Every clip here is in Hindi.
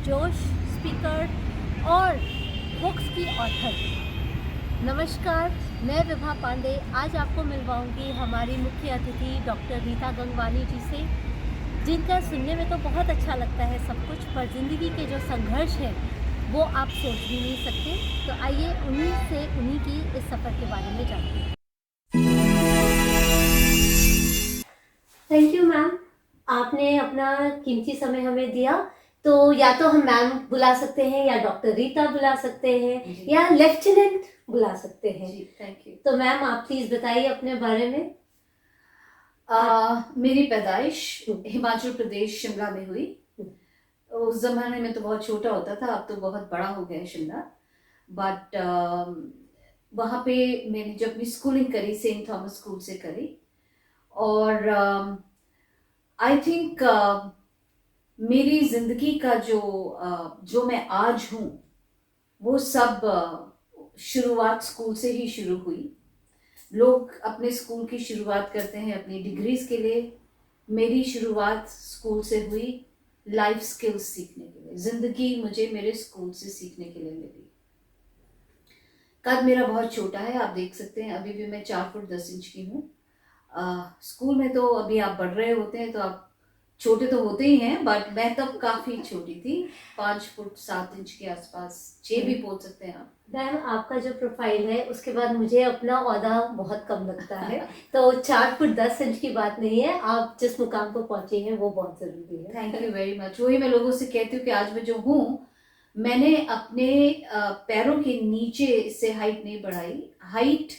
जोश स्पीकर और बुक्स की ऑथर। नमस्कार, मैं विभा पांडे आज आपको मिलवाऊंगी हमारी मुख्य अतिथि डॉक्टर रीता गंगवानी जी से, जिनका सुनने में तो बहुत अच्छा लगता है सब कुछ, पर ज़िंदगी के जो संघर्ष है वो आप सोच भी नहीं सकते। तो आइए उन्हीं की इस सफ़र के बारे में जानते हैं। थैंक यू मैम, आपने अपना कीमती समय हमें दिया। तो या तो हम मैम बुला सकते हैं या डॉक्टर रीता बुला सकते हैं या लेफ्टिनेंट बुला सकते हैं। जी, थैंक यू। तो मैम आप प्लीज बताइए अपने बारे में। मेरी पैदाइश हिमाचल प्रदेश शिमला में हुई। उस जमाने में तो बहुत छोटा होता था, अब तो बहुत बड़ा हो गया है शिमला। बट वहाँ पे मैंने जब अपनी स्कूलिंग करी सेंट थॉमस स्कूल से करी। और आई थिंक मेरी जिंदगी का जो मैं आज हूँ वो सब शुरुआत स्कूल से ही शुरू हुई। लोग अपने स्कूल की शुरुआत करते हैं अपनी डिग्रीज के लिए। मेरी शुरुआत स्कूल से हुई लाइफ स्किल्स सीखने के लिए। जिंदगी मुझे मेरे स्कूल से सीखने के लिए मिली। कद मेरा बहुत छोटा है, आप देख सकते हैं, अभी भी मैं 4 फुट 10 इंच की हूँ। स्कूल में तो अभी आप बढ़ रहे होते हैं तो आप छोटे तो होते ही हैं, बट मैं तब काफी छोटी थी, 5 फुट 7 इंच के आसपास, 6 भी बोल सकते हैं आप। मैम आपका जो प्रोफाइल है उसके बाद मुझे अपना औहदा बहुत कम लगता है। तो 4 फुट 10 इंच की बात नहीं है, आप जिस मुकाम को पहुंचे हैं वो बहुत जरूरी है। Thank you very much. वही मैं लोगों से कहती हूँ कि आज मैं जो हूँ, मैंने अपने पैरों के नीचे से हाइट नहीं बढ़ाई। हाइट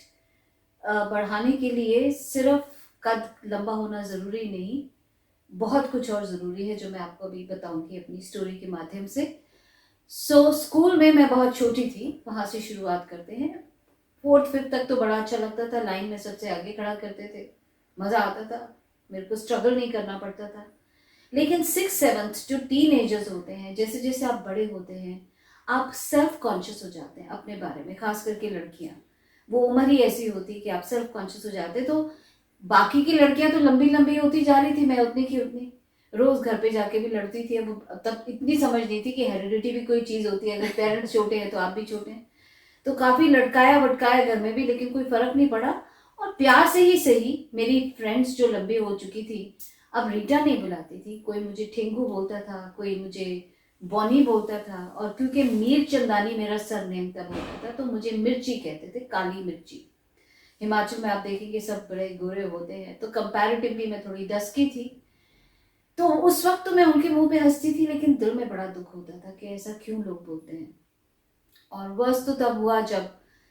बढ़ाने के लिए सिर्फ कद लंबा होना जरूरी नहीं, बहुत कुछ और ज़रूरी है जो मैं आपको अभी बताऊंगी अपनी स्टोरी के माध्यम से। स्कूल में मैं बहुत छोटी थी, वहाँ से शुरुआत करते हैं। 4th 5th तक तो बड़ा अच्छा लगता था, लाइन में सबसे आगे खड़ा करते थे, मज़ा आता था, मेरे को स्ट्रगल नहीं करना पड़ता था। लेकिन 6th 7th जो टीनेजर्स होते हैं, जैसे जैसे आप बड़े होते हैं आप सेल्फ कॉन्शियस हो जाते हैं अपने बारे में, खास करके लड़कियां। वो उम्र ही ऐसी होती कि आप सेल्फ कॉन्शियस हो जाते। तो बाकी की लड़कियां तो लंबी लंबी होती जा रही थी, मैं उतनी की उतनी, रोज घर पे जाके भी लड़ती थी। अब तब इतनी समझ नहीं थी कि हेरिडिटी भी कोई चीज होती है, अगर पेरेंट्स छोटे हैं तो आप भी छोटे हैं। तो काफी लटकाया वटकाया घर में भी, लेकिन कोई फर्क नहीं पड़ा। और प्यार से ही सही, मेरी फ्रेंड्स जो लंबी हो चुकी थी, अब रीटा नहीं बुलाती थी, कोई मुझे ठेंगू बोलता था, कोई मुझे बॉनी बोलता था। और क्योंकि मीर चंदानी मेरा सरनेम तब होता था तो मुझे मिर्ची कहते थे, काली मिर्ची। हिमाचल में आप देखेंगे सब बड़े गोरे होते हैं, तो कंपैरेटिवली मैं थोड़ी डस्की थी। तो उस वक्त तो मैं उनके मुंह पे हंसती थी, लेकिन दिल में बड़ा दुख होता था कि ऐसा क्यों लोग बोलते हैं। और वर्ष तो तब हुआ जब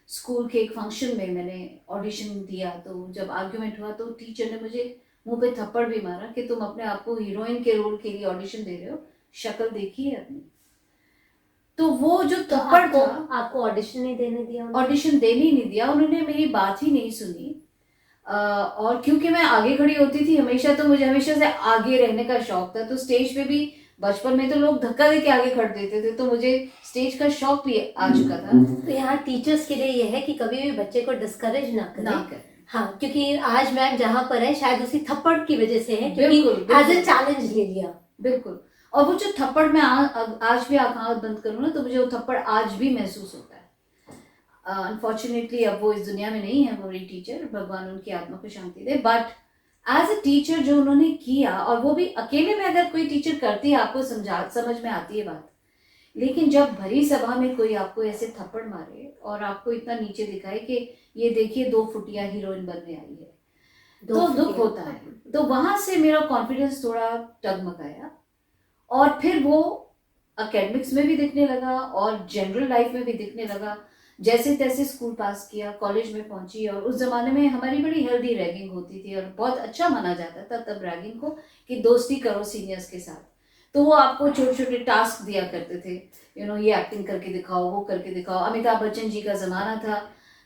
स्कूल के एक फंक्शन में मैंने ऑडिशन दिया, तो जब आर्ग्यूमेंट हुआ तो टीचर ने मुझे मुंह पे थप्पड़ भी मारा कि तुम अपने आप को हीरोइन के रोल के लिए ऑडिशन दे रहे हो, शक्ल देखी है अपनी। तो वो जो थप्पड़ था, आपको ऑडिशन नहीं देने दिया? ऑडिशन देने ही नहीं दिया, उन्होंने मेरी बात ही नहीं सुनी। और क्योंकि मैं आगे खड़ी होती थी हमेशा, तो मुझे हमेशा से आगे रहने का शौक था। तो स्टेज पे भी बचपन में तो लोग धक्का देके आगे खड़ देते थे, तो मुझे स्टेज का शौक भी आ चुका था। तो यहाँ टीचर्स के लिए यह है कि कभी भी बच्चे को डिस्करेज ना करें। हाँ, क्योंकि आज मैम जहाँ पर है शायद उसी थप्पड़ की वजह से है, क्योंकि एज ए चैलेंज ले लिया। बिल्कुल। और वो जो थप्पड़ मैं आज भी आंख बंद करूँ ना, तो मुझे वो थप्पड़ आज भी महसूस होता है। अनफॉर्चुनेटली अब वो इस दुनिया में नहीं है, वो मेरी टीचर, भगवान उनकी आत्मा को शांति दे। बट एज अ टीचर जो उन्होंने किया, और वो भी अकेले में, अगर कोई टीचर करती है आपको समझ में आती है बात, लेकिन जब भरी सभा में कोई आपको ऐसे थप्पड़ मारे और आपको इतना नीचे दिखाए कि ये देखिए 2 फुटिया हीरोइन बनने आई है, तो दुख होता है। तो वहां से मेरा कॉन्फिडेंस थोड़ा डगमगाया, और फिर वो एकेडमिक्स में भी दिखने लगा और जनरल लाइफ में भी दिखने लगा। जैसे तैसे स्कूल पास किया, कॉलेज में पहुंची, और उस जमाने में हमारी बड़ी हेल्दी रैगिंग होती थी और बहुत अच्छा माना जाता था तब रैगिंग को, कि दोस्ती करो सीनियर्स के साथ। तो वो आपको छोटे छोटे टास्क दिया करते थे, ये एक्टिंग करके दिखाओ, वो करके दिखाओ। अमिताभ बच्चन जी का जमाना था,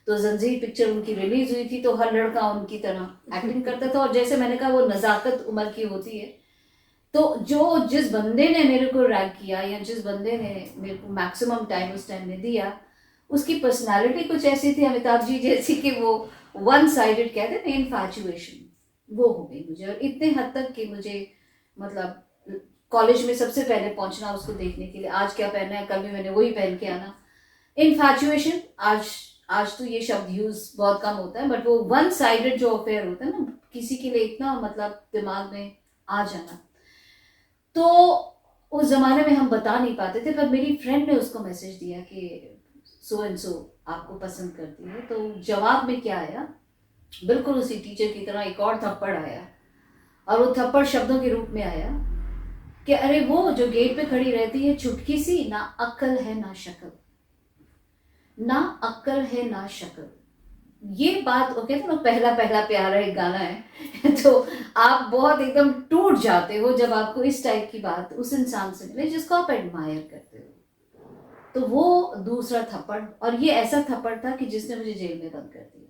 तो जंजीर पिक्चर उनकी रिलीज हुई थी, तो हर लड़का उनकी तरह एक्टिंग करता था। और जैसे मैंने कहा, वो नजाकत उम्र की होती है। तो जिस बंदे ने मेरे को रैग किया, या जिस बंदे ने मेरे को मैक्सिमम टाइम उस टाइम में दिया, उसकी पर्सनालिटी कुछ ऐसी थी अमिताभ जी जैसी, कि वो वन साइडेड कहते हैं इनफैचुएशन, वो हो गई मुझे। और इतने हद तक कि मुझे, मतलब कॉलेज में सबसे पहले पहुंचना उसको देखने के लिए, आज क्या पहनना है, कल भी मैंने वही पहन के आना। इनफैचुएशन, आज तो ये शब्द यूज बहुत कम होता है, बट वो वन साइडेड जो अफेयर होता है ना, किसी के लिए इतना मतलब दिमाग में आ जाना, तो उस जमाने में हम बता नहीं पाते थे। पर मेरी फ्रेंड ने उसको मैसेज दिया कि सो एंड सो आपको पसंद करती है, तो जवाब में क्या आया, बिल्कुल उसी टीचर की तरह एक और थप्पड़ आया, और वो थप्पड़ शब्दों के रूप में आया कि अरे वो जो गेट पे खड़ी रहती है छुटकी सी, ना अक्ल है ना शक्ल, ना अक्ल है ना शक्ल। ये बात वो कहते हैं ना, पहला पहला प्यार एक गाना है तो आप बहुत एकदम टूट जाते हो जब आपको इस टाइप की बात उस इंसान से मिले जिसको आप एडमायर करते हो। तो वो दूसरा थप्पड़, और ये ऐसा थप्पड़ था कि जिसने मुझे जेल में बंद कर दिया,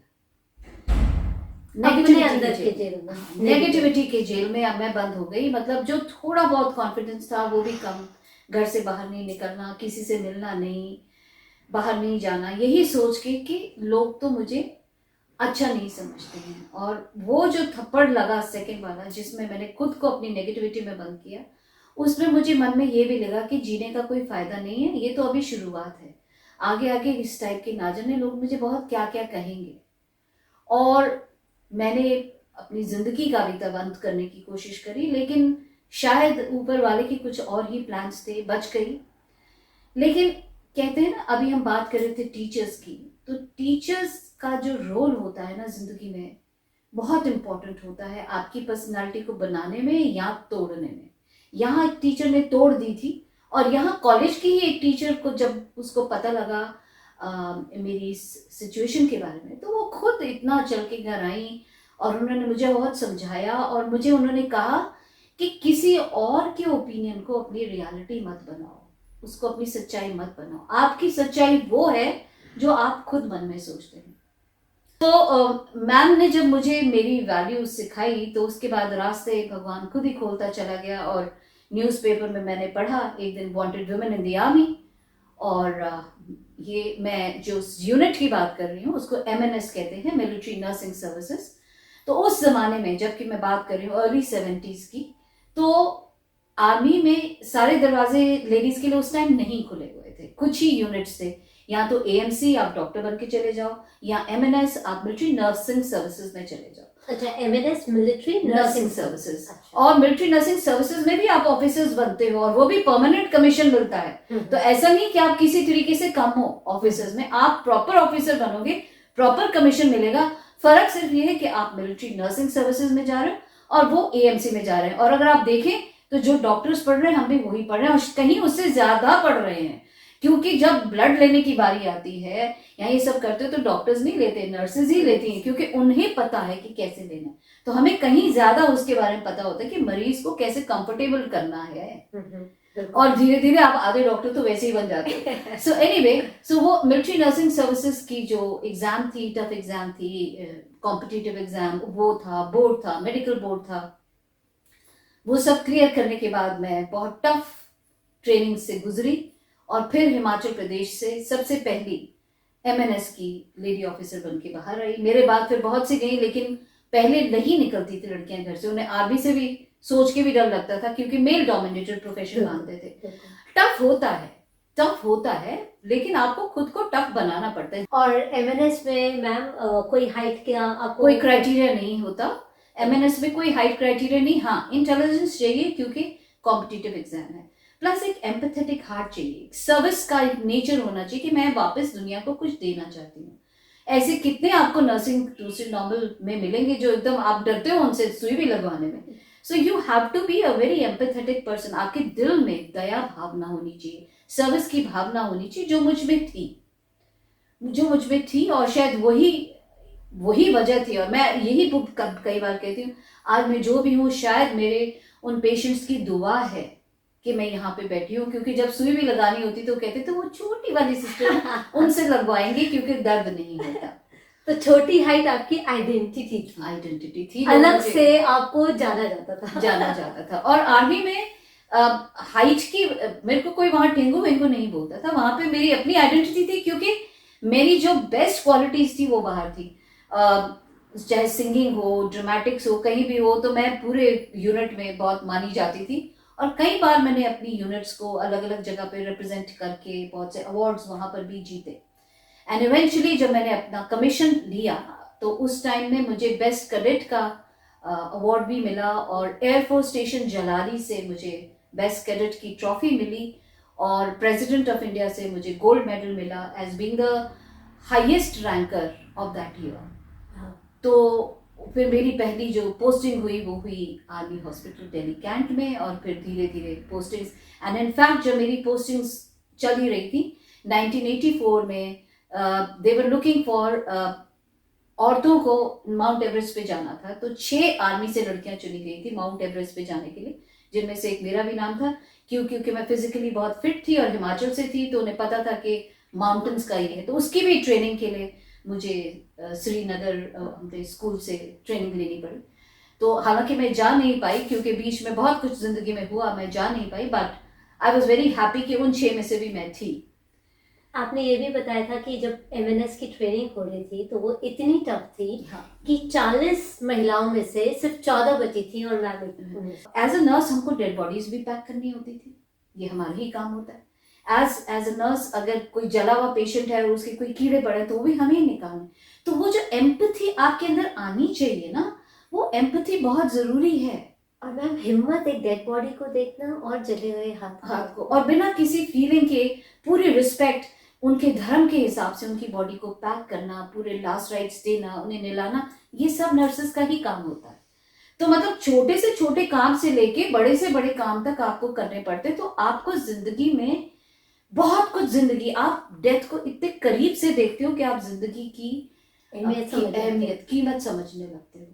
नेगेटिविटी के जेल में अब मैं बंद हो गई। मतलब जो थोड़ा बहुत कॉन्फिडेंस था वो भी कम, घर से बाहर नहीं निकलना, किसी से मिलना नहीं, बाहर नहीं जाना, यही सोच के कि लोग तो मुझे अच्छा नहीं समझते हैं। और वो जो थप्पड़ लगा सेकंड वाला, जिसमें मैंने खुद को अपनी नेगेटिविटी में बंद किया, उसमें मुझे मन में ये भी लगा कि जीने का कोई फायदा नहीं है, ये तो अभी शुरुआत है, आगे आगे इस टाइप के ना जाने लोग मुझे बहुत क्या क्या कहेंगे। और मैंने अपनी जिंदगी का भी तब अंत करने की कोशिश करी, लेकिन शायद ऊपर वाले के कुछ और ही प्लान्स थे, बच गई। लेकिन कहते हैं ना, अभी हम बात कर रहे थे टीचर्स की, तो टीचर्स का जो रोल होता है ना जिंदगी में, बहुत इंपॉर्टेंट होता है आपकी पर्सनालिटी को बनाने में या तोड़ने में। यहाँ एक टीचर ने तोड़ दी थी, और यहाँ कॉलेज की ही एक टीचर को जब उसको पता लगा मेरी सिचुएशन के बारे में, तो वो खुद इतना चल के घर आई और उन्होंने मुझे बहुत समझाया, और मुझे उन्होंने कहा कि किसी और के ओपिनियन को अपनी रियलिटी मत बनाओ, उसको अपनी सच्चाई मत बनाओ, आपकी सच्चाई वो है जो आप खुद मन में सोचते हैं। तो मैम ने जब मुझे मेरी वैल्यूज सिखाई, तो उसके बाद रास्ते भगवान खुद ही खोलता चला गया। और न्यूज़पेपर में मैंने पढ़ा एक दिन, wanted women in the army, और ये मैं जो यूनिट की बात कर रही हूँ उसको MNS कहते हैं, मिलिट्री नर्सिंग सर्विसेज। तो उस जमाने में, जबकि मैं बात कर रही हूँ अर्ली 70s की, तो आर्मी में सारे दरवाजे लेडीज के लिए उस टाइम नहीं खुले हुए थे, कुछ ही यूनिट्स थे। या तो AMC आप डॉक्टर बन के चले जाओ, या MNS आप मिलिट्री नर्सिंग सर्विसेज में चले जाओ। अच्छा, MNS मिलिट्री नर्सिंग सर्विसेज। और मिलिट्री नर्सिंग सर्विसेज में भी आप ऑफिसर्स बनते हो, और वो भी परमानेंट कमीशन मिलता है। तो ऐसा नहीं कि आप किसी तरीके से कम हो ऑफिसर्स में, आप प्रॉपर ऑफिसर बनोगे, प्रॉपर कमीशन मिलेगा। फर्क सिर्फ ये है कि आप मिलिट्री नर्सिंग सर्विसेज में जा रहे हो और वो AMC में जा रहे हैं। और अगर आप देखें तो जो डॉक्टर्स पढ़ रहे हैं, हम भी वही पढ़ रहे हैं, और कहीं उससे ज्यादा पढ़ रहे हैं, क्योंकि जब ब्लड लेने की बारी आती है या ये सब करते हो तो डॉक्टर्स नहीं लेते, नर्सेज ही लेती हैं, क्योंकि उन्हें पता है कि कैसे लेना है। तो हमें कहीं ज्यादा उसके बारे में पता होता है कि मरीज को कैसे कंफर्टेबल करना है। और धीरे धीरे आप आधे डॉक्टर तो वैसे ही बन जाते हो। सो एनीवे, सो वो मिलिट्री नर्सिंग सर्विसेज की जो एग्जाम थी, टफ एग्जाम थी, कॉम्पिटिटिव एग्जाम, वो था, बोर्ड था, मेडिकल बोर्ड था, वो सब क्लियर करने के बाद मैं बहुत टफ ट्रेनिंग से गुजरी, और फिर हिमाचल प्रदेश से सबसे पहली MNS की लेडी ऑफिसर बन के बाहर आई। मेरे बाद फिर बहुत सी गई, लेकिन पहले नहीं निकलती थी लड़कियां घर से, उन्हें आर्मी से भी सोच के भी डर लगता था, क्योंकि मेल डोमिनेटेड प्रोफेशन मानते थे। टफ होता है, लेकिन आपको खुद को टफ बनाना पड़ता है। और MNS में मैम कोई हाइट का आपको कोई क्राइटेरिया नहीं होता, MNS में कोई हाइट क्राइटेरिया नहीं। हाँ, इंटेलिजेंस चाहिए क्योंकि कॉम्पिटिटिव एग्जाम है, प्लस एक एम्पैथेटिक हार्ट चाहिए, सर्विस का एक नेचर होना चाहिए कि मैं वापस दुनिया को कुछ देना चाहती हूँ। ऐसे कितने आपको नर्सिंग दूसरे नॉर्मल में मिलेंगे जो एकदम आप डरते हो उनसे सुई भी लगवाने में। So you have to be a very empathetic person. आपके दिल में दया भावना होनी चाहिए, सर्विस की भावना होनी चाहिए, जो मुझ में थी, और शायद वही वजह थी। और मैं यही कई बार कहती हूँ, आज मैं जो भी हूँ शायद मेरे उन पेशेंट्स की दुआ है कि मैं यहाँ पे बैठी हूँ, क्योंकि जब सुई भी लगानी होती तो कहते थे वो छोटी वाली सिस्टर उनसे लगवाएंगे क्योंकि दर्द नहीं होता। तो छोटी हाइट आपकी आइडेंटिटी थी, अलग से आपको जाना जाता था। और आर्मी में हाइट की मेरे को कोई वहां टेंगू वेंगू नहीं बोलता था, वहां पे मेरी अपनी आइडेंटिटी थी, क्योंकि मेरी जो बेस्ट क्वालिटीज थी वो बाहर थी। चाहे सिंगिंग हो, ड्रामेटिक्स हो, कहीं भी हो, तो मैं पूरे यूनिट में बहुत मानी जाती थी। और कई बार मैंने अपनी यूनिट्स को अलग अलग जगह पे रिप्रेजेंट करके बहुत से अवार्ड्स वहाँ पर भी जीते। एंड इवेंचुअली जब मैंने अपना कमीशन लिया तो उस टाइम में मुझे बेस्ट कैडेट का अवार्ड भी मिला, और एयरफोर्स स्टेशन जलाली से मुझे बेस्ट कैडेट की ट्रॉफी मिली, और प्रेसिडेंट ऑफ इंडिया से मुझे गोल्ड मेडल मिला as being the highest ranker of that year. तो फिर मेरी पहली जो पोस्टिंग हुई वो हुई आर्मी हॉस्पिटल दिल्ली कैंट में, और फिर धीरे धीरे पोस्टिंग्स, एंड इनफैक्ट जब मेरी पोस्टिंग्स चल ही रही थी 1984 में, दे वर लुकिंग फॉर औरतों को माउंट एवरेस्ट पे जाना था, तो 6 आर्मी से लड़कियां चुनी गई थी माउंट एवरेस्ट पे जाने के लिए, जिनमें से एक मेरा भी नाम था। क्योंकि मैं फिजिकली बहुत फिट थी और हिमाचल से थी, तो उन्हें पता था कि माउंटेन्स का ही है, तो उसकी भी ट्रेनिंग के लिए मुझे श्रीनगर अपने स्कूल से ट्रेनिंग लेनी पड़ी। तो हालांकि मैं जा नहीं पाई क्योंकि बीच में बहुत कुछ जिंदगी में हुआ, मैं जा नहीं पाई, but I was very happy कि उन 6 में से भी मैं थी। आपने ये भी बताया था कि जब एमएनएस की ट्रेनिंग हो रही थी तो वो इतनी टफ थी कि 40 महिलाओं में से सिर्फ 14 बची थी, और मैं एज अ नर्स हमको डेड बॉडीज भी पैक करनी होती थी, ये हमारा ही काम होता है। एज अ नर्स अगर कोई जला हुआ पेशेंट है और उसके कोई कीड़े पड़े तो वो भी हमें ही निकालने। तो वो जो एम्पैथी आपके अंदर आनी चाहिए ना, वो एम्पैथी बहुत जरूरी है। और मैम हिम्मत, एक डेड बॉडी को देखना और जले हुए हाथ को, और बिना किसी फीलिंग के पूरी रिस्पेक्ट, उनके धर्म के हिसाब से उनकी बॉडी को पैक करना, पूरे लास्ट राइट्स देना, उन्हें नहलाना, ये सब नर्सेस का ही काम होता है। तो मतलब छोटे से छोटे काम से लेके बड़े से बड़े काम तक आपको करने पड़ते। तो आपको जिंदगी में बहुत कुछ, जिंदगी आप डेथ को इतने करीब से देखते हो कि आप जिंदगी की अहमियत, कीमत समझने लगते हो।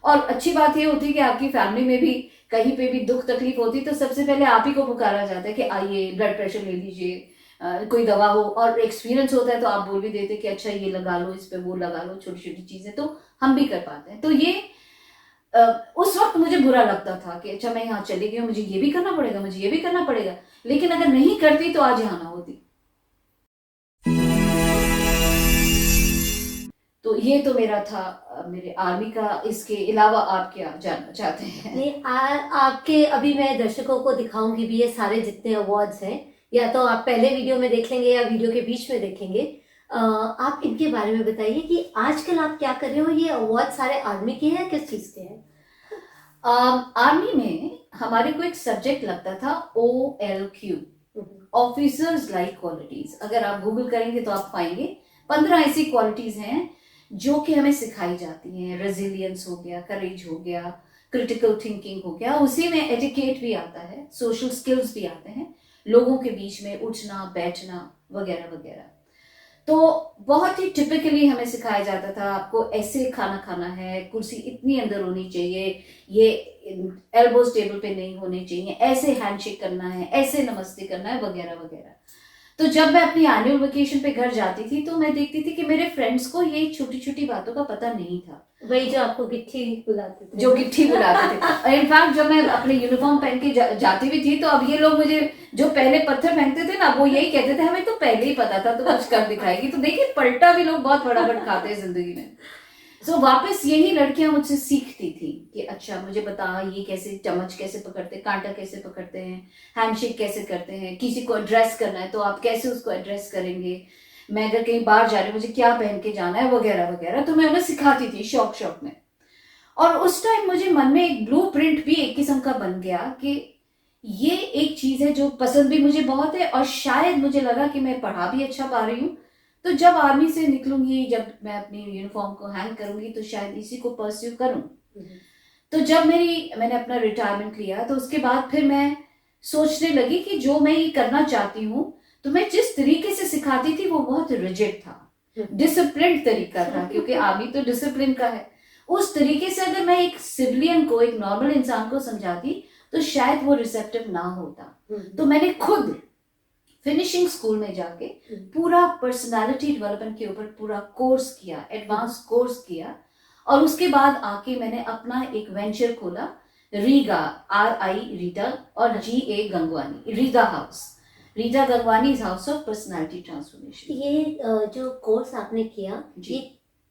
और अच्छी बात ये होती है कि आपकी फैमिली में भी कहीं पे भी दुख तकलीफ होती है तो सबसे पहले आप ही को पुकारा जाता है कि आइए ब्लड प्रेशर ले लीजिए, कोई दवा हो, और एक्सपीरियंस होता है तो आप बोल भी देते कि अच्छा ये लगा लो, इस पे वो लगा लो, छोटी छोटी चीजें तो हम भी कर पाते हैं। तो ये उस वक्त मुझे बुरा लगता था कि अच्छा मैं यहाँ चली गई, मुझे ये भी करना पड़ेगा, मुझे ये भी करना पड़ेगा, लेकिन अगर नहीं करती तो आज यहाँ ना होती। तो ये तो मेरा था मेरे आर्मी का। इसके अलावा आप क्या जानना चाहते हैं? नहीं, आपके अभी मैं दर्शकों को दिखाऊंगी भी ये सारे जितने अवार्ड्स हैं, या तो आप पहले वीडियो में देख लेंगे या वीडियो के बीच में देखेंगे। आप इनके बारे में बताइए कि आजकल आप क्या कर रहे हो, ये अवार्ड सारे आर्मी के हैं, किस चीज के हैं? आर्मी में हमारे को एक सब्जेक्ट लगता था OLQ, ऑफिसर्स लाइक क्वालिटीज। अगर आप गूगल करेंगे तो आप पाएंगे 15 ऐसी क्वालिटीज हैं जो कि हमें सिखाई जाती हैं। रेजिलियंस हो गया, करेज हो गया, क्रिटिकल थिंकिंग हो गया, उसी में एटिकेट भी आता है, सोशल स्किल्स भी आते हैं, लोगों के बीच में उठना बैठना वगैरह वगैरह। तो बहुत ही टिपिकली हमें सिखाया जाता था, आपको ऐसे खाना खाना है, कुर्सी इतनी अंदर होनी चाहिए, ये एल्बोज टेबल पे नहीं होने चाहिए, ऐसे हैंडशेक करना है, ऐसे नमस्ते करना है वगैरह वगैरह। तो जब मैं अपनी एनुअल वेकेशन पे घर जाती थी तो मैं देखती थी कि मेरे फ्रेंड्स को ये छोटी छोटी बातों का पता नहीं था। वही जो आपको गिट्ठी बुलाते थे, जो गिट्ठी बुलाते थे। इनफैक्ट जब मैं अपने यूनिफॉर्म पहन के जाती भी थी तो अब ये लोग मुझे जो पहले पत्थर फेंकते थे ना, वो यही कहते थे हमें तो पहले ही पता था, तो कुछ कर दिखाएगी। तो देखिए पलटा भी लोग बहुत फटाफट खाते हैं जिंदगी में। सो वापस यही लड़कियां मुझसे सीखती थी कि अच्छा मुझे बता ये कैसे, चम्मच कैसे पकड़ते, कांटा कैसे पकड़ते हैं, हैंडशेक कैसे करते हैं, किसी को एड्रेस करना है तो आप कैसे उसको एड्रेस करेंगे, मैं अगर कहीं बाहर जा रही हूँ मुझे क्या पहन के जाना है वगैरह वगैरह। तो मैं उन्हें सिखाती थी शौक में। और उस टाइम मुझे मन में एक ब्लूप्रिंट भी एक किस्म का बन गया कि ये एक चीज है जो पसंद भी मुझे बहुत है, और शायद मुझे लगा कि मैं पढ़ा भी अच्छा पा रही हूँ, तो जब आर्मी से निकलूंगी, जब मैं अपनी यूनिफॉर्म को हैंग करूंगी तो शायद इसी को परस्यू करूं। तो जब मैंने अपना रिटायरमेंट लिया तो उसके बाद फिर मैं सोचने लगी कि जो मैं ये करना चाहती हूँ, तो मैं जिस तरीके से सिखाती थी वो बहुत रिजिड था, डिसिप्लिन तरीका था, क्योंकि आर्मी तो डिसिप्लिन का है। उस तरीके से अगर मैं एक सिविलियन को, एक नॉर्मल इंसान को समझाती तो शायद वो रिसेप्टिव ना होता। तो मैंने खुद फिनिशिंग स्कूल में जाके पूरा पर्सनालिटी डेवलपमेंट के ऊपर पूरा कोर्स किया, एडवांस कोर्स किया, और उसके बाद आके मैंने अपना एक वेंचर खोला, रीगा, RI रीटा और GA Gangwani, Riga house, Rita Gangwani house of personality transformation. ये जो कोर्स आपने किया, ये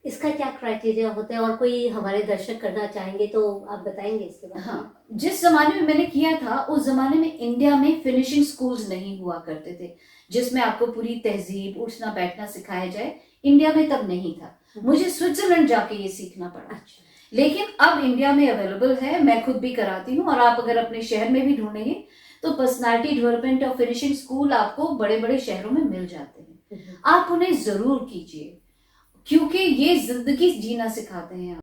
इसका क्या क्राइटेरिया होता है, और कोई हमारे दर्शक करना चाहेंगे तो आप बताएंगे इसके बारे में? हाँ, जिस जमाने में मैंने किया था उस जमाने में इंडिया में फिनिशिंग स्कूल्स नहीं हुआ करते थे जिसमें आपको पूरी तहजीब उठना बैठना सिखाया जाए। इंडिया में तब नहीं था, मुझे स्विट्जरलैंड जाके ये सीखना पड़ा। अच्छा। लेकिन अब इंडिया में अवेलेबल है, मैं खुद भी कराती हूँ, और आप अगर अपने शहर में भी ढूंढेंगे तो पर्सनालिटी डेवलपमेंट और फिनिशिंग स्कूल आपको बड़े बड़े शहरों में मिल जाते हैं। आप उन्हें जरूर कीजिए क्योंकि ये जिंदगी जीना सिखाते हैं।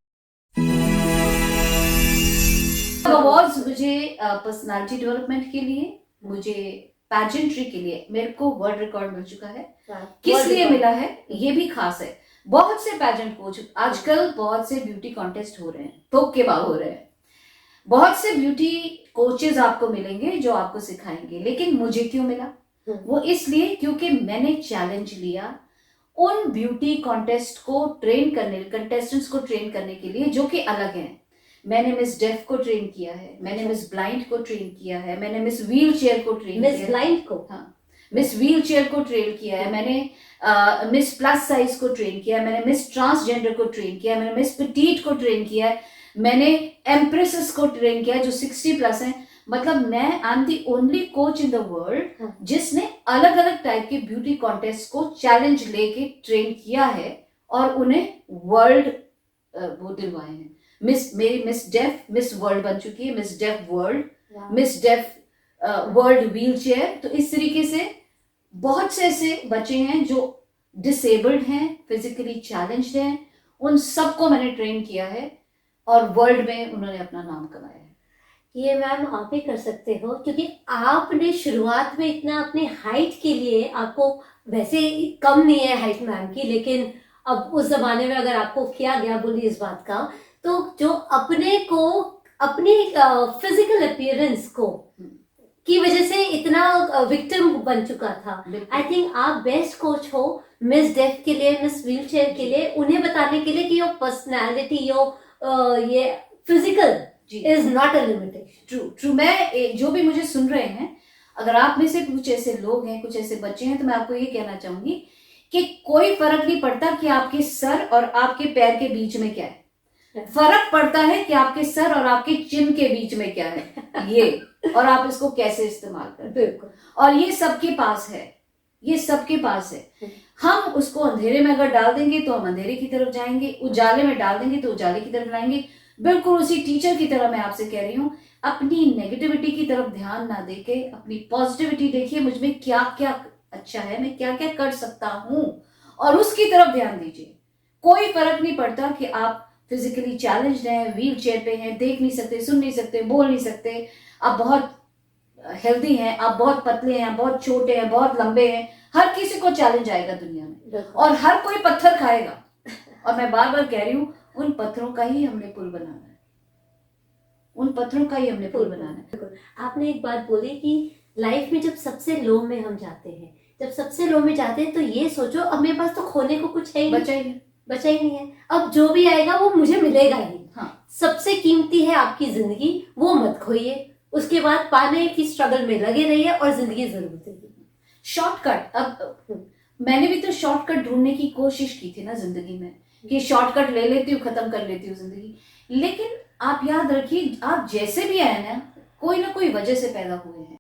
अवार्ड्स मुझे पर्सनालिटी डेवलपमेंट के लिए, मुझे पैजेंट्री के लिए, मेरे को वर्ल्ड रिकॉर्ड मिल चुका है। किस लिए मिला है ये भी खास है। बहुत से पैजेंट कोच आजकल, बहुत से ब्यूटी कॉन्टेस्ट हो रहे हैं, थोक के भाव हो रहे हैं, बहुत से ब्यूटी कोचेस आपको मिलेंगे जो आपको सिखाएंगे। लेकिन मुझे क्यों मिला? वो इसलिए क्योंकि मैंने चैलेंज लिया उन ब्यूटी कॉन्टेस्ट को ट्रेन करने, कंटेस्टेंट्स को ट्रेन करने के लिए जो कि अलग हैं। मैंने मिस डेफ को ट्रेन किया है, मैंने मिस ब्लाइंड को ट्रेन किया है, मैंने मिस व्हील चेयर को ट्रेन किया है। मिस ब्लाइंड को? हाँ, मिस व्हील चेयर को ट्रेन किया है मैंने, मिस प्लस साइज को ट्रेन किया है मैंने, मिस ट्रांसजेंडर को ट्रेन किया है मैंने, मिस पिटीट को ट्रेन किया है मैंने, एम्प्रेसेस को ट्रेन किया है जो 60+ हैं। मतलब मैं I am the only coach in the world जिसने अलग अलग टाइप के ब्यूटी कॉन्टेस्ट को चैलेंज लेके ट्रेन किया है और उन्हें वर्ल्ड वो दिलवाए हैं। मेरी मिस डेफ मिस वर्ल्ड बन चुकी है, Miss Deaf World, Miss Deaf World wheel chair. तो इस तरीके से बहुत से ऐसे बच्चे हैं जो डिसेबल्ड हैं, फिजिकली चैलेंज्ड हैं, उन सबको मैंने ट्रेन किया है और वर्ल्ड में उन्होंने अपना नाम कमाया है। ये मैम आप ही कर सकते हो क्योंकि आपने शुरुआत में इतना अपने हाइट के लिए, आपको वैसे कम नहीं है हाइट मैम की, लेकिन अब उस जमाने में अगर आपको किया गया बोली इस बात का, तो जो अपने को, अपनी फिजिकल अपीयरेंस को की वजह से इतना विक्टिम बन चुका था। आई थिंक आप बेस्ट कोच हो मिस डेफ के लिए, मिस व्हील चेयर के लिए, उन्हें बताने के लिए कि योर पर्सनैलिटी, योर ये physical is not a limitation. True. मैं जो भी मुझे सुन रहे हैं, अगर आप में से कुछ ऐसे लोग हैं, कुछ ऐसे बच्चे हैं, तो मैं आपको ये कहना चाहूंगी कि कोई फर्क नहीं पड़ता कि आपके सर और आपके पैर के बीच में क्या है। फर्क पड़ता है कि आपके सर और आपके चिन के बीच में क्या है ये, और आप इसको कैसे इस्तेमाल करते हैं। और ये सबके पास है, ये सबके पास है। हम उसको अंधेरे में अगर डाल देंगे तो हम अंधेरे की तरफ जाएंगे, उजाले में डाल देंगे तो उजाले की तरफ लाएंगे। बिल्कुल उसी टीचर की तरह मैं आपसे कह रही हूँ, अपनी नेगेटिविटी की तरफ ध्यान ना देके अपनी पॉजिटिविटी देखिए, मुझ में क्या क्या अच्छा है, मैं क्या क्या कर सकता हूँ, और उसकी तरफ ध्यान दीजिए। कोई फर्क नहीं पड़ता कि आप फिजिकली चैलेंज्ड हैं, व्हील चेयर पे हैं, देख नहीं सकते, सुन नहीं सकते, बोल नहीं सकते, आप बहुत हेल्दी हैं, आप बहुत पतले हैं, बहुत छोटे हैं, बहुत लंबे हैं। हर किसी को चैलेंज आएगा दुनिया में, और हर कोई पत्थर खाएगा। और मैं बार बार कह रही हूँ, उन पत्थरों का ही हमने पुल बनाना है, उन पत्थरों का ही हमने पुल बनाना है। आपने एक बात बोली कि लाइफ में जब सबसे लो में हम जाते हैं, जब सबसे लो में जाते हैं तो ये सोचो अब मेरे पास तो खोने को कुछ है ही बचा ही नहीं, बचा ही नहीं है, अब जो भी आएगा वो मुझे मिलेगा ही। हाँ। सबसे कीमती है आपकी जिंदगी, वो मत खोइए, उसके बाद पाने की स्ट्रगल में लगे रहिए और जिंदगी जरूर देगी। शॉर्टकट, अब मैंने भी तो शॉर्टकट ढूंढने की कोशिश की थी ना जिंदगी में, कि शॉर्टकट ले लेती हूँ, खत्म कर लेती हूँ जिंदगी। लेकिन आप याद रखिए, आप जैसे भी आए ना कोई वजह से पैदा हुए हैं।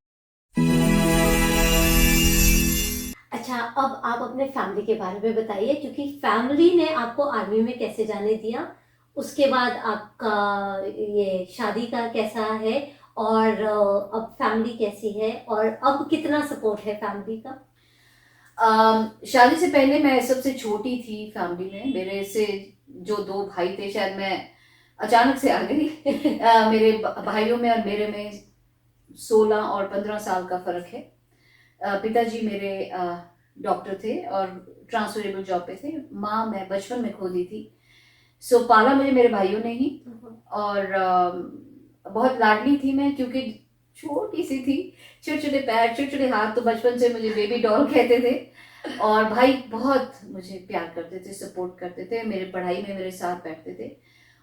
अच्छा, अब आप अपने फैमिली के बारे में बताइए, क्योंकि फैमिली ने आपको आर्मी में कैसे जाने दिया, उसके बाद आपका ये शादी का कैसा है, और अब फैमिली कैसी है, और अब कितना सपोर्ट है फैमिली का? शादी से पहले मैं सबसे छोटी थी फैमिली में। मेरे से जो 2 भाई थे, शायद मैं अचानक से आ गई मेरे भाइयों में और मेरे में 16 और 15 साल का फर्क है। पिताजी मेरे डॉक्टर थे और ट्रांसफरेबल जॉब पे थे। माँ मैं बचपन में खो दी थी, सो पाला मुझे मेरे भाइयों ने ही, और बहुत लाडली थी मैं, क्योंकि छोटी सी थी, छोटे छोटे पैर, छोटे छोटे हाथ, तो बचपन से मुझे बेबी डॉल कहते थे। और भाई बहुत मुझे प्यार करते थे, सपोर्ट करते थे, मेरे पढ़ाई में मेरे साथ बैठते थे।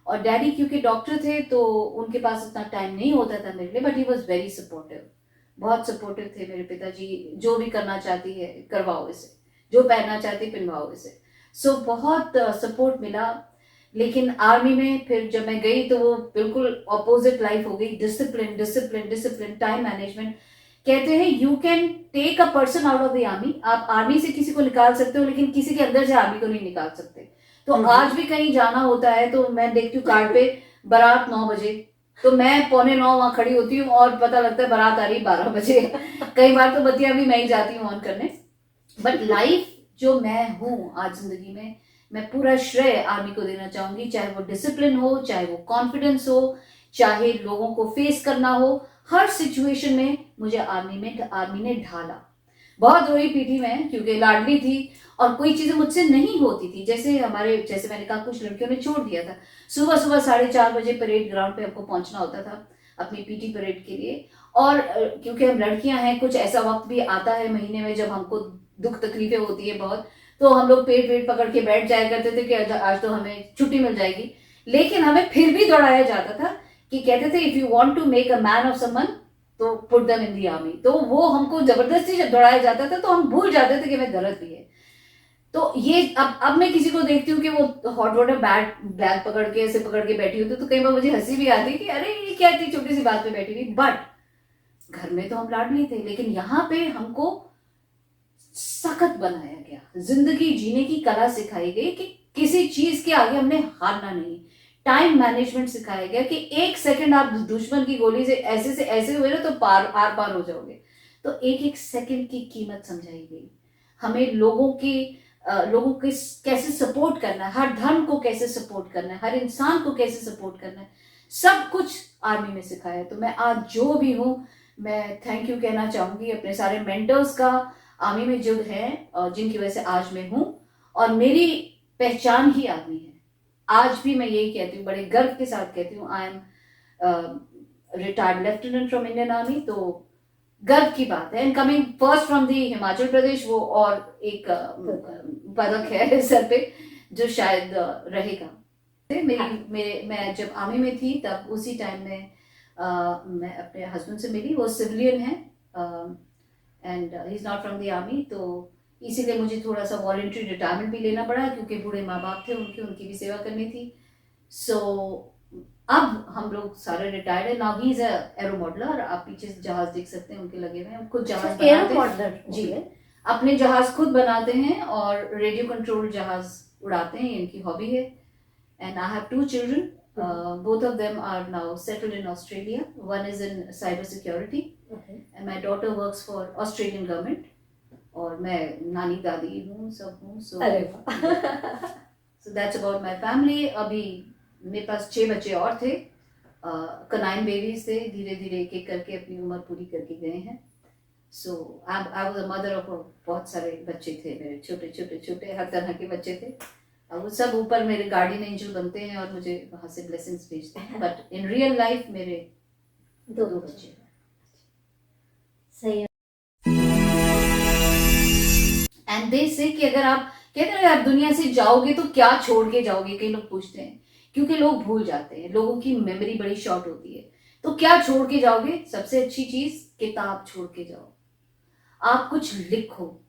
और डैडी क्योंकि डॉक्टर थे तो उनके पास उतना टाइम नहीं होता था मेरे लिए, but he was very supportive, बहुत सपोर्टिव थे मेरे पिताजी। जो भी करना चाहती है करवाओ इसे, जो पहनना चाहती पहनवाओ इसे। सो बहुत सपोर्ट मिला। लेकिन आर्मी में फिर जब मैं गई तो वो बिल्कुल ऑपोजिट लाइफ हो गई। Discipline discipline discipline, time management. कहते हैं you can take a person out of the army, आप आर्मी से किसी को निकाल सकते हो लेकिन किसी के अंदर से आर्मी को नहीं निकाल सकते। तो आज भी कहीं जाना होता है तो मैं देखती हूँ कार्ड पे बारात 9 बजे, तो मैं 8:45 वहां खड़ी होती हूँ और पता लगता है बारात आ रही 12 बजे। कई बार तो बत्तियां भी मैं ही जाती हूँ ऑन करने। बट लाइफ जो मैं हूँ आज जिंदगी में, मैं पूरा श्रेय आर्मी को देना चाहूंगी। चाहे वो डिसिप्लिन हो, चाहे वो कॉन्फिडेंस हो, चाहे लोगों को फेस करना हो, हर सिचुएशन में मुझे आर्मी ने ढाला। बहुत रोई पीटी मैं क्योंकि लाडली थी और कोई चीजें मुझसे नहीं होती थी। जैसे मैंने कहा, कुछ लड़कियों ने छोड़ दिया था। सुबह सुबह 4:30 बजे परेड ग्राउंड पे हमको पहुंचना होता था अपनी पीटी परेड के लिए। और क्योंकि हम लड़कियां हैं, कुछ ऐसा वक्त भी आता है महीने में जब हमको दुख तकलीफें होती है बहुत, तो हम लोग पेट वेट पकड़ के बैठ जाया करते थे कि आज तो हमें छुट्टी मिल जाएगी। लेकिन हमें फिर भी दौड़ाया जाता था कि कहते थे if you want to make a man of someone तो put them in the army. तो वो हमको जबरदस्ती जब दौड़ाया जाता था तो हम भूल जाते थे कि हमें गलत भी है। तो ये अब मैं किसी को देखती हूँ कि वो हॉट वाटर बैग पकड़ के ऐसे पकड़ के बैठी होती तो कई बार मुझे हंसी भी आती कि अरे ये क्या इतनी छोटी सी बात पे बैठी हुई। बट घर में तो हम लाडली थे, लेकिन यहाँ पे हमको सख्त बनाया गया। जिंदगी जीने की कला सिखाई गई कि किसी चीज के आगे हमने हारना नहीं। टाइम मैनेजमेंट सिखाया गया कि 1 सेकंड आप दुश्मन की गोली से ऐसे हुए ना तो आर पार हो जाओगे। तो एक एक सेकंड की कीमत समझाई गई हमें। लोगों के कैसे सपोर्ट करना है, हर धर्म को कैसे सपोर्ट करना है, हर इंसान को कैसे सपोर्ट करना है, सब कुछ आर्मी में सिखाया। तो मैं आज जो भी हूँ, मैं थैंक यू कहना चाहूंगी अपने सारे मेंटर्स का, आर्मी में जो है जिनकी वजह से आज मैं हूँ। और मेरी पहचान ही आर्मी है। आज भी मैं यही कहती हूँ, बड़े गर्व के साथ कहती हूँ, I am retired lieutenant from Indian army. तो गर्व की बात है। And coming first from the Himachal Pradesh, वो और एक पदक है सर पे जो शायद रहेगा। मैं जब आर्मी में थी तब उसी टाइम में मैं अपने हस्बैंड से मिली। वो सिविलियन है and he is not from the army. तो इसीलिए मुझे थोड़ा सा वॉलंटरी रिटायरमेंट भी लेना पड़ा क्योंकि बूढ़े माँ बाप थे, उनकी भी सेवा करनी थी। सो अब हम लोग सारे रिटायर्ड है। Now he is aero modeller. आप पीछे जहाज देख सकते हैं उनके लगे हुए हैं। खुद जहाज बनाते हैं जी, अपने जहाज खुद बनाते हैं और रेडियो कंट्रोल जहाज उड़ाते हैं, इनकी हॉबी है। And I have 2 children, both of them are now settled in Australia. One is in cyber security and my daughter works for Australian government. और मैं नानी दादी हूँ, सब हूँ। So that's about my family. अभी मेरे पास 6 बच्चे और थे, कनाइन बेबीज थे, धीरे धीरे एक एक करके अपनी उम्र पूरी करके गए हैं। So I was a mother of बहुत सारे बच्चे थे मेरे, छोटे छोटे छोटे हर तरह के बच्चे थे। अब वो सब ऊपर मेरे गार्डियन एंजल बनते हैं और मुझे वहां से ब्लेसिंग्स भेजते हैं। बट इन रियल लाइफ मेरे 2 बच्चे हैं। सही है। एंड दे से कि अगर आप कहते हैं आप दुनिया से जाओगे तो क्या छोड़ के जाओगे, कई लोग पूछते हैं, क्योंकि लोग भूल जाते हैं, लोगों की मेमोरी बड़ी शॉर्ट होती है। तो क्या छोड़ के जाओगे? सबसे अच्छी चीज, किताब छोड़ के जाओ। आप कुछ लिखो,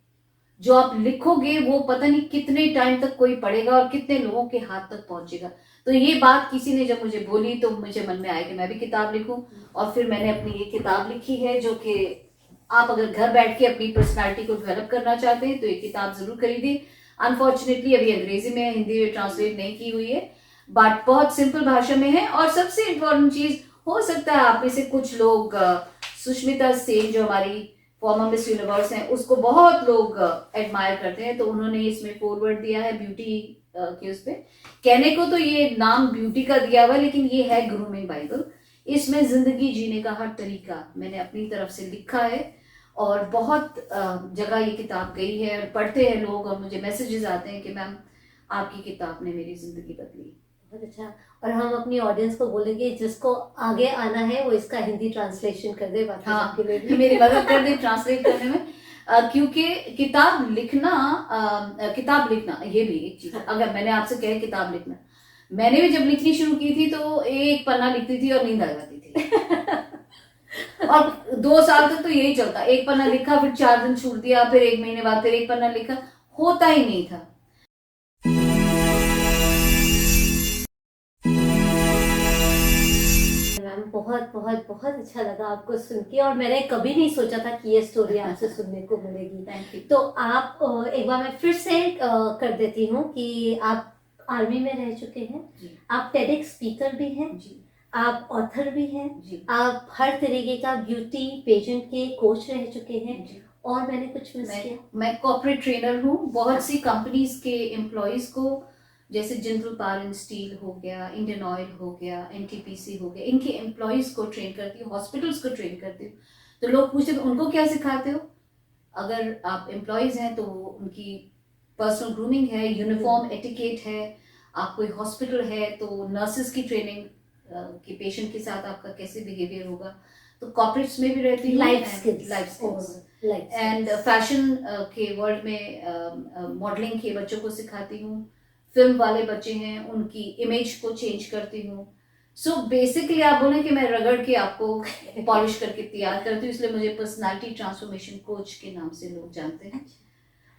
जो आप लिखोगे वो पता नहीं कितने टाइम तक कोई पढ़ेगा और कितने लोगों के हाथ तक पहुंचेगा। तो ये बात किसी ने जब मुझे बोली तो मुझे मन में आया कि मैं भी किताब लिखूं। और फिर मैंने अपनी ये किताब लिखी है, जो कि आप अगर घर बैठ के अपनी पर्सनालिटी को डेवलप करना चाहते हैं तो ये किताब जरूर खरीदिए। अनफॉर्चुनेटली अभी अंग्रेजी में, हिंदी में ट्रांसलेट नहीं की हुई है, बट बहुत सिंपल भाषा में है। और सबसे इम्पोर्टेंट चीज, हो सकता है आप में से कुछ लोग सुष्मिता सेन जो हमारी फॉर्मर मिस यूनिवर्स हैं उसको बहुत लोग एडमायर करते हैं, तो उन्होंने इसमें फॉरवर्ड दिया है ब्यूटी के उस पे। कहने को तो ये नाम ब्यूटी का दिया हुआ, लेकिन ये है ग्रूमिंग बाइबल। इसमें जिंदगी जीने का हर तरीका मैंने अपनी तरफ से लिखा है और बहुत जगह ये किताब गई है और पढ़ते हैं लोग और मुझे मैसेजेस आते हैं कि मैम आपकी किताब ने मेरी जिंदगी बदली। बहुत अच्छा। और हम अपनी ऑडियंस को बोलेंगे जिसको आगे आना है वो इसका हिंदी ट्रांसलेशन कर दे। हाँ, मेरी मदद कर दे ट्रांसलेट करने में, क्योंकि किताब लिखना ये भी एक चीज। अगर मैंने आपसे कहे किताब लिखना, मैंने भी जब लिखनी शुरू की थी तो एक पन्ना लिखती थी और नींद आ जाती थी। और 2 साल तक तो यही चलता, एक पन्ना लिखा, फिर 4 दिन छूट दिया, फिर 1 महीने बाद फिर एक पन्ना लिखा, होता ही नहीं था। बहुत बहुत बहुत अच्छा लगा आपको सुन के, और मैंने कभी नहीं सोचा था कि ये स्टोरी आपसे सुनने को मिलेगी। Thank you. तो आप एक बार मैं फिर से कर देती हूँ कि आप आर्मी में रह चुके हैं, जी आप टेडेक्स स्पीकर भी हैं, जी आप ऑथर भी हैं, जी आप हर तरीके का ब्यूटी पेजेंट के कोच रह चुके हैं, जी। और मैंने कुछ मिस किया? मैं कॉर्पोरेट ट्रेनर हूँ। बहुत सी कंपनीज के एम्प्लॉयज को, जैसे जिंदल पावर एंड स्टील हो गया, इंडियन ऑयल हो गया, एनटीपीसी हो गया, इनके एम्प्लॉयज को ट्रेन करती हूँ, हॉस्पिटल्स को ट्रेन करती हूँ। तो लोग पूछते हैं उनको क्या सिखाते हो? अगर आप एम्प्लॉयज हैं तो उनकी पर्सनल ग्रूमिंग है, यूनिफॉर्म एटिकेट है। आप कोई हॉस्पिटल है तो नर्सेस की ट्रेनिंग, कि पेशेंट के साथ आपका कैसे बिहेवियर होगा। तो कॉर्पोरेट्स में भी रहती हूँ, life skills, life skills life and fashion के वर्ल्ड में मॉडलिंग के बच्चों को सिखाती हूँ। फिल्म वाले बच्चे हैं उनकी इमेज को चेंज करती हूँ। सो बेसिकली आप बोलें कि मैं रगड़ के आपको पॉलिश करके तैयार करती हूँ, इसलिए मुझे पर्सनालिटी ट्रांसफॉर्मेशन कोच के नाम से लोग जानते हैं।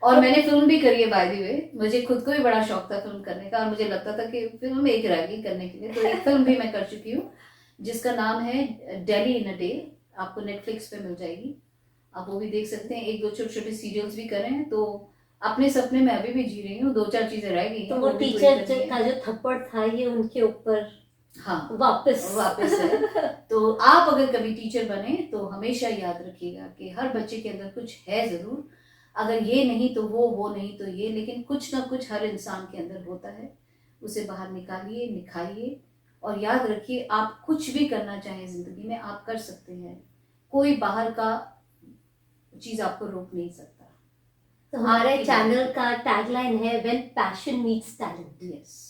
और मैंने फिल्म भी करी है बाय द वे। मुझे खुद को भी बड़ा शौक था फिल्म करने का, और मुझे लगता था कि फिल्म एक रहेगी करने के लिए, तो एक फिल्म भी मैं कर चुकी हूँ जिसका नाम है दिल्ली इन अ डे। आपको नेटफ्लिक्स पे मिल जाएगी, आप वो भी देख सकते हैं। एक दो छोटे छोटे सीरियल्स भी करे हैं। तो अपने सपने में अभी भी जी रही हूँ, दो चार चीजें रह गई तो हैं, वो भी पूरी टीचर करनी है। का जो थप्पड़ था ये उनके ऊपर हाँ वापस है। तो आप अगर कभी टीचर बने तो हमेशा याद रखिएगा कि हर बच्चे के अंदर कुछ है जरूर। अगर ये नहीं तो वो नहीं तो ये, लेकिन कुछ ना कुछ हर इंसान के अंदर होता है। उसे बाहर निकालिए, निखारिए, और याद रखिए आप कुछ भी करना चाहें जिंदगी में आप कर सकते हैं। कोई बाहर का चीज आपको रोक नहीं सकता। तो हमारे चैनल का टैगलाइन है when passion meets talent. Yes.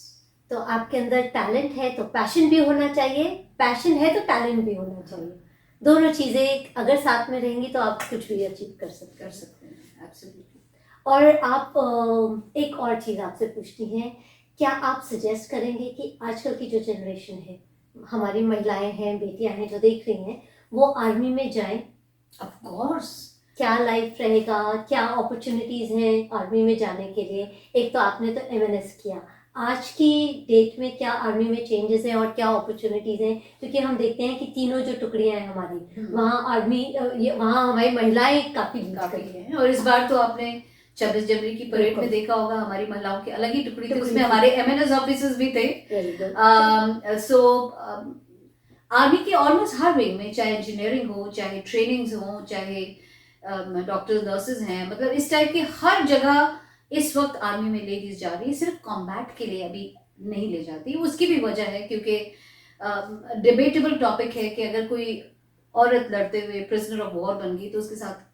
तो आपके अंदर टैलेंट है तो पैशन भी होना चाहिए, पैशन है तो टैलेंट भी होना चाहिए। दोनों चीजें अगर साथ में रहेंगी तो आप कुछ भी अचीव कर सकते हैं। एब्सोल्युटली। और आप एक और चीज आपसे पूछती हैं, क्या आप सजेस्ट करेंगे कि आजकल की जो जनरेशन है, हमारी महिलाएं हैं, बेटियां हैं जो देख रही हैं, वो आर्मी में जाएं? Of course. क्या लाइफ रहेगा, क्या अपॉर्चुनिटीज हैं आर्मी में जाने के लिए? एक तो आपने तो एमएनएस किया, आज की डेट में क्या आर्मी में चेंजेस हैं और क्या अपॉर्चुनिटीज हैं? क्योंकि हम देखते हैं कि तीनों जो टुकड़ियां हैं हमारी, वहाँ आर्मी, वहाँ हमारी महिलाएं काफी हैं। और इस बार तो आपने 26 जनवरी की परेड में देखा होगा, हमारी महिलाओं की अलग ही टुकड़ी थी, उसमें हमारे एमएनएस ऑफिसर्स भी थे। सो आर्मी की ऑलमोस्ट हर विंग में, चाहे इंजीनियरिंग हो, चाहे ट्रेनिंग्स हो, चाहे डॉक्टर्स नर्सेज हैं, मतलब इस टाइप की हर जगह इस वक्त आर्मी में लेडीज जा रही है। सिर्फ कॉम्बैट के लिए अभी नहीं ले जाती। उसकी भी वजह है क्योंकि डिबेटेबल टॉपिक है कि अगर कोई औरत लड़ते हुए प्रिजनर ऑफ वॉर बन गई तो उसके साथ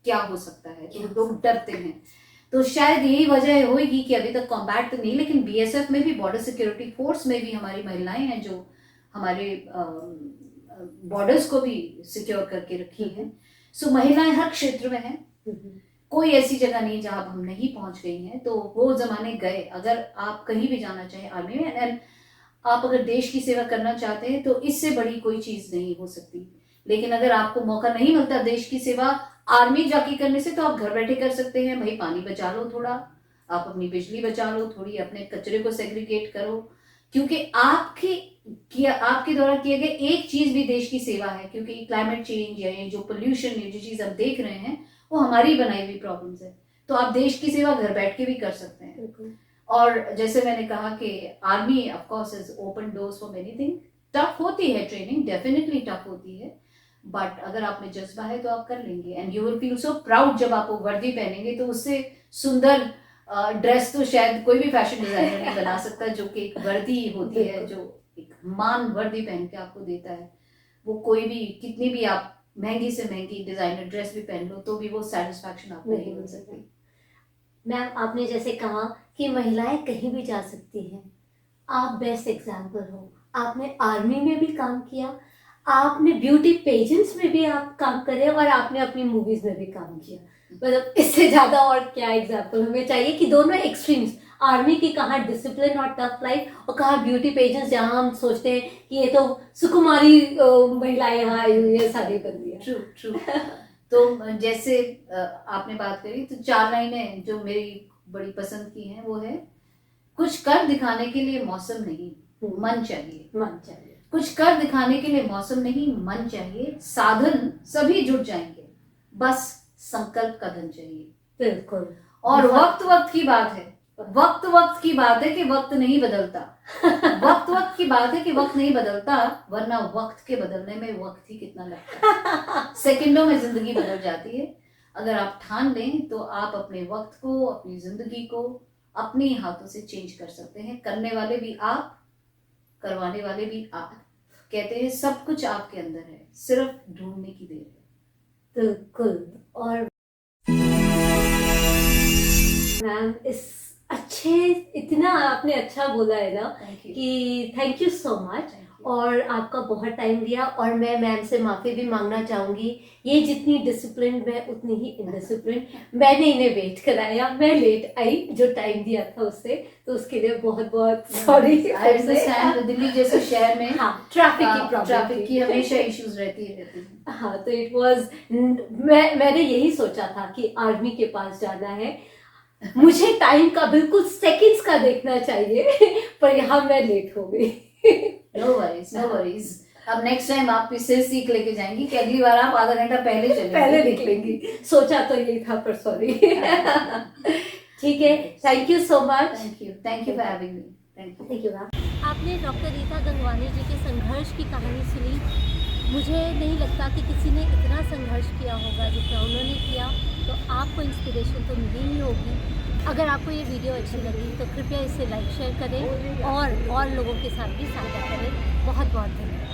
क्या हो सकता है, तो लोग डरते हैं। तो शायद यही वजह होगी कि अभी तक कॉम्बैट तो नहीं, लेकिन बीएसएफ में भी, बॉर्डर सिक्योरिटी फोर्स में भी हमारी महिलाएं हैं जो हमारे बॉर्डर्स को भी सिक्योर करके रखी हैं। सो महिलाएं हर क्षेत्र में हैं, कोई ऐसी जगह नहीं जहां हम नहीं पहुंच गई हैं। तो वो जमाने गए। अगर आप कहीं भी जाना चाहें आर्मी में, एंड आप अगर देश की सेवा करना चाहते हैं तो इससे बड़ी कोई चीज नहीं हो सकती। लेकिन अगर आपको मौका नहीं मिलता देश की सेवा आर्मी जाके करने से, तो आप घर बैठे कर सकते हैं। भाई पानी बचा लो थोड़ा, आप अपनी बिजली बचा लो थोड़ी, अपने कचरे को सेग्रीगेट करो, क्योंकि आपके द्वारा किए गए एक चीज भी देश की सेवा है। क्योंकि क्लाइमेट चेंज या जो पोल्यूशन, जो चीज हम देख रहे हैं, वो हमारी बनाई हुई प्रॉब्लम्स है। तो आप देश की सेवा घर बैठ के भी कर सकते हैं। और जैसे मैंने कहा कि army of course is open doors for many thing. Tough होती है ट्रेनिंग, डेफिनेटली टफ होती है, बट अगर आप में जज्बा है तो आप कर लेंगे। And you will feel so proud जब आप वो वर्दी पहनेंगे। तो उससे सुंदर ड्रेस तो शायद कोई भी फैशन डिजाइनर नहीं बना सकता, जो कि एक वर्दी होती है, जो एक मान वर्दी पहन के आपको देता है। वो कोई भी, कितनी भी आप महंगी से महंगी डिजाइनर ड्रेस भी पहन लो तो भी वो सेटिस्फैक्शन आपको नहीं मिल सकती। मैम, आपने जैसे कहा कि महिलाएं कहीं भी जा सकती हैं, आप बेस्ट एग्जाम्पल हो। आपने आर्मी में भी काम किया, आपने ब्यूटी पेजेंट्स में भी आप काम करे, और आपने अपनी मूवीज में भी काम किया। मतलब इससे ज्यादा और क्या एग्जाम्पल हमें चाहिए कि दोनों एक्सट्रीम्स, आर्मी की कहाँ डिसिप्लिन और टफ लाइफ, और कहाँ ब्यूटी पेजेंट्स जहाँ हम सोचते हैं कि ये तो सुकुमारी महिलाएं यहाँ आई हुई है, सारी बंदी है। True true. तो जैसे आपने बात करी, तो 4 लाइनें जो मेरी बड़ी पसंद की हैं वो है, कुछ कर दिखाने के लिए मौसम नहीं, मन चाहिए। मन चाहिए। कुछ कर दिखाने के लिए मौसम नहीं, मन चाहिए, साधन सभी जुट जाएंगे, बस संकल्प का धन चाहिए। बिल्कुल। और वक्त की बात है, वक्त की बात है कि वक्त नहीं बदलता। वक्त की बात है कि वक्त नहीं बदलता, वरना वक्त के बदलने में वक्त ही कितना लगता है। सेकंडों में जिंदगी बदल जाती है। अगर आप ठान लें तो आप अपने वक्त को, अपनी जिंदगी को अपने हाथों से चेंज कर सकते हैं। करने वाले भी आप, करवाने वाले भी आप। कहते हैं सब कुछ आपके अंदर है, सिर्फ ढूंढने की देर है। बिल्कुल। और मैम इस अच्छे, इतना आपने अच्छा बोला है ना थैंक यू। कि thank you so much. Thank you. और आपका बहुत टाइम लिया, और मैं मैम से माफ़ी भी मांगना चाहूँगी। ये जितनी डिसिप्लिन मैं उतनी ही इनडिसिप्लिन। मैंने इन्हें वेट कराया, मैं लेट आई जो टाइम दिया था उससे, तो उसके लिए बहुत बहुत सॉरी। आई अंडरस्टैंड, दिल्ली जैसे शहर में हाँ, ट्रैफिक की हमेशा इश्यूज रहती है। हाँ, तो इट वाज, मैंने यही सोचा था कि आर्मी के पास जाना है, मुझे टाइम का बिल्कुल सेकंड्स का देखना चाहिए, पर यहाँ मैं लेट हो गई। No worries, no worries. अब नेक्स्ट टाइम आप इससे सीख लेके जाएंगी कि अगली बार आप आधा घंटा पहले चलेंगी। पहले निकलेंगी, सोचा तो यही था, पर सॉरी। ठीक है, thank you so much. Thank you for having me. Thank you ma'am. आपने डॉक्टर रीता गंगवानी जी के संघर्ष की कहानी सुनी। मुझे नहीं लगता कि किसी ने इतना संघर्ष किया होगा जितना उन्होंने किया, तो आपको इंस्पिरेशन तो मिली ही होगी। अगर आपको ये वीडियो अच्छी लगी तो कृपया इसे लाइक शेयर करें और लोगों के साथ भी साझा करें। बहुत बहुत धन्यवाद।